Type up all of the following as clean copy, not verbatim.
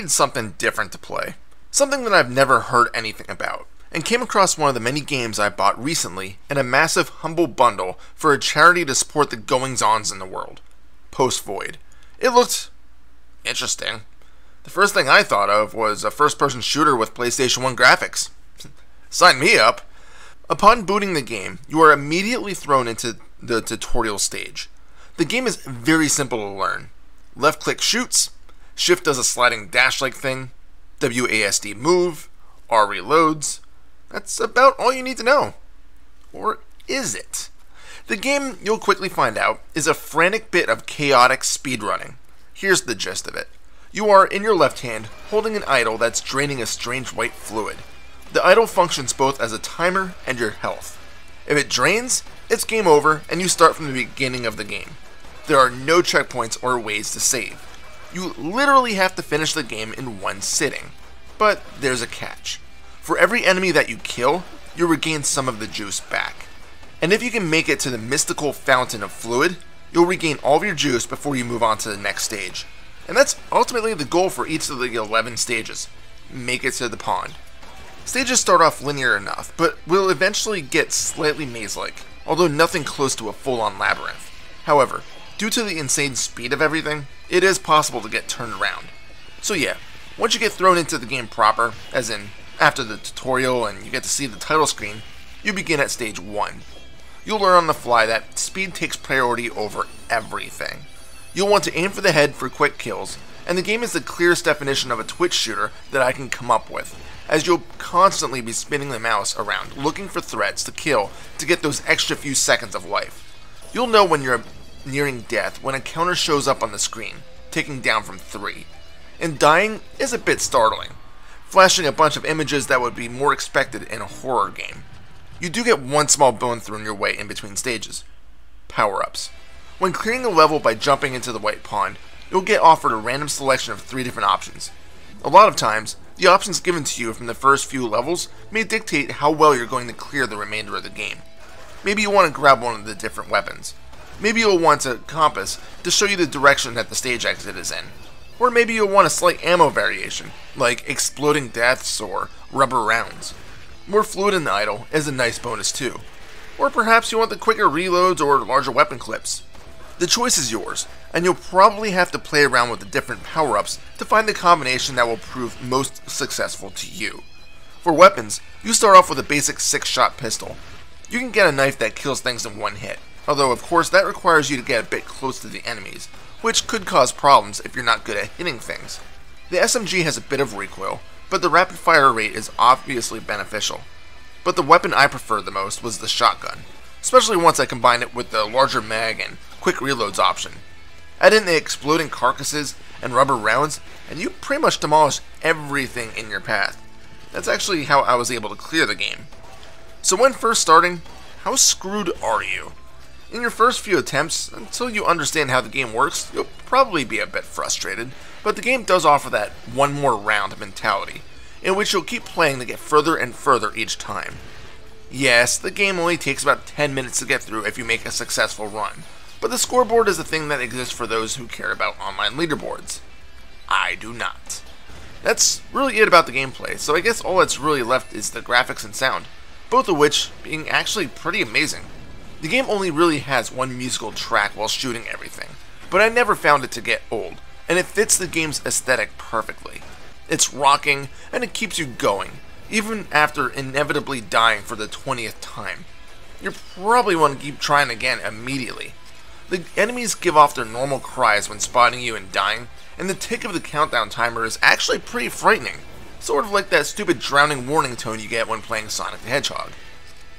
needed something different to play, something that I've never heard anything about, and came across one of the many games I bought recently in a massive humble bundle for a charity to support the goings-ons in the world, Post Void. It looked interesting. The first thing I thought of was a first-person shooter with PlayStation 1 graphics. Sign me up! Upon booting the game, you are immediately thrown into the tutorial stage. The game is very simple to learn. Left-click shoots, Shift does a sliding dash-like thing, WASD move, R reloads. That's about all you need to know. Or is it? The game, you'll quickly find out, is a frantic bit of chaotic speedrunning. Here's the gist of it. You are, in your left hand, holding an idol that's draining a strange white fluid. The idol functions both as a timer and your health. If it drains, it's game over and you start from the beginning of the game. There are no checkpoints or ways to save. You literally have to finish the game in one sitting. But there's a catch. For every enemy that you kill, you regain some of the juice back. And if you can make it to the mystical fountain of fluid, you'll regain all of your juice before you move on to the next stage. And that's ultimately the goal for each of the 11 stages. Make it to the pond. Stages start off linear enough, but will eventually get slightly maze-like, although nothing close to a full-on labyrinth. However, due to the insane speed of everything, it is possible to get turned around. So yeah, once you get thrown into the game proper, as in after the tutorial and you get to see the title screen, you begin at stage 1. You'll learn on the fly that speed takes priority over everything. You'll want to aim for the head for quick kills, and the game is the clearest definition of a Twitch shooter that I can come up with, as you'll constantly be spinning the mouse around looking for threats to kill to get those extra few seconds of life. You'll know when you're nearing death when a counter shows up on the screen, taking down from 3. And dying is a bit startling, flashing a bunch of images that would be more expected in a horror game. You do get one small bone thrown your way in between stages. Power-ups. When clearing a level by jumping into the white pond, you'll get offered a random selection of 3 different options. A lot of times, the options given to you from the first few levels may dictate how well you're going to clear the remainder of the game. Maybe you want to grab one of the different weapons. Maybe you'll want a compass to show you the direction that the stage exit is in. Or maybe you'll want a slight ammo variation, like exploding deaths or rubber rounds. More fluid in the idol is a nice bonus too. Or perhaps you want the quicker reloads or larger weapon clips. The choice is yours, and you'll probably have to play around with the different power-ups to find the combination that will prove most successful to you. For weapons, you start off with a basic 6-shot pistol. You can get a knife that kills things in one hit, although of course that requires you to get a bit close to the enemies, which could cause problems if you're not good at hitting things. The SMG has a bit of recoil, but the rapid fire rate is obviously beneficial. But the weapon I preferred the most was the shotgun, especially once I combined it with the larger mag and quick reloads option. Add in the exploding carcasses and rubber rounds, and you pretty much demolish everything in your path. That's actually how I was able to clear the game. So when first starting, how screwed are you? In your first few attempts, until you understand how the game works, you'll probably be a bit frustrated, but the game does offer that one more round mentality, in which you'll keep playing to get further and further each time. Yes, the game only takes about 10 minutes to get through if you make a successful run, but the scoreboard is a thing that exists for those who care about online leaderboards. I do not. That's really it about the gameplay, so I guess all that's really left is the graphics and sound, both of which being actually pretty amazing. The game only really has one musical track while shooting everything, but I never found it to get old, and it fits the game's aesthetic perfectly. It's rocking, and it keeps you going, even after inevitably dying for the 20th time. You probably want to keep trying again immediately. The enemies give off their normal cries when spotting you and dying, and the tick of the countdown timer is actually pretty frightening, sort of like that stupid drowning warning tone you get when playing Sonic the Hedgehog.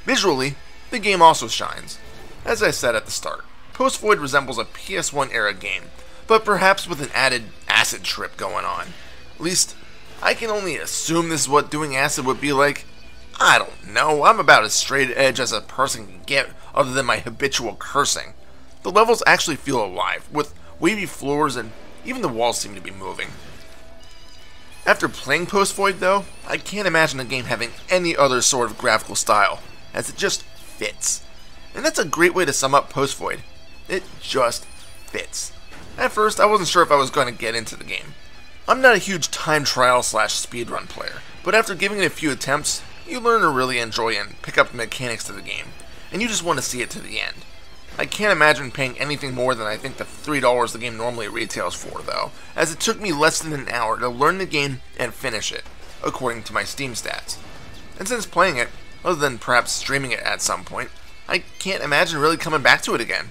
Visually, the game also shines. As I said at the start, Post Void resembles a PS1 era game, but perhaps with an added acid trip going on. At least, I can only assume this is what doing acid would be like. I don't know, I'm about as straight edge as a person can get other than my habitual cursing. The levels actually feel alive, with wavy floors and even the walls seem to be moving. After playing Post Void though, I can't imagine a game having any other sort of graphical style, as it just fits. And that's a great way to sum up Post Void. It just fits. At first, I wasn't sure if I was going to get into the game. I'm not a huge time trial slash speedrun player, but after giving it a few attempts, you learn to really enjoy and pick up the mechanics to the game, and you just want to see it to the end. I can't imagine paying anything more than I think the $3 the game normally retails for, though, as it took me less than an hour to learn the game and finish it, according to my Steam stats. And since playing it, other than perhaps streaming it at some point, I can't imagine really coming back to it again.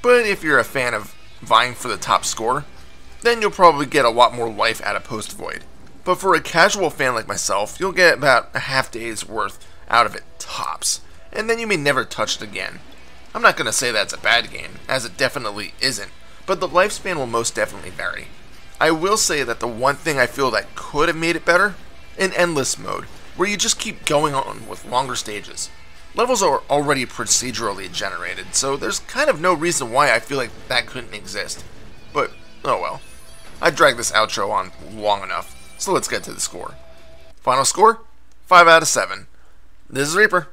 But if you're a fan of vying for the top score, then you'll probably get a lot more life out of Post Void. But for a casual fan like myself, you'll get about a half day's worth out of it tops, and then you may never touch it again. I'm not going to say that's a bad game, as it definitely isn't, but the lifespan will most definitely vary. I will say that the one thing I feel that could have made it better, an endless mode, where you just keep going on with longer stages. Levels are already procedurally generated, so there's kind of no reason why I feel like that couldn't exist. But, oh well. I dragged this outro on long enough, so let's get to the score. Final score? 5 out of 7. This is Reaper.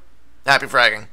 Happy fragging.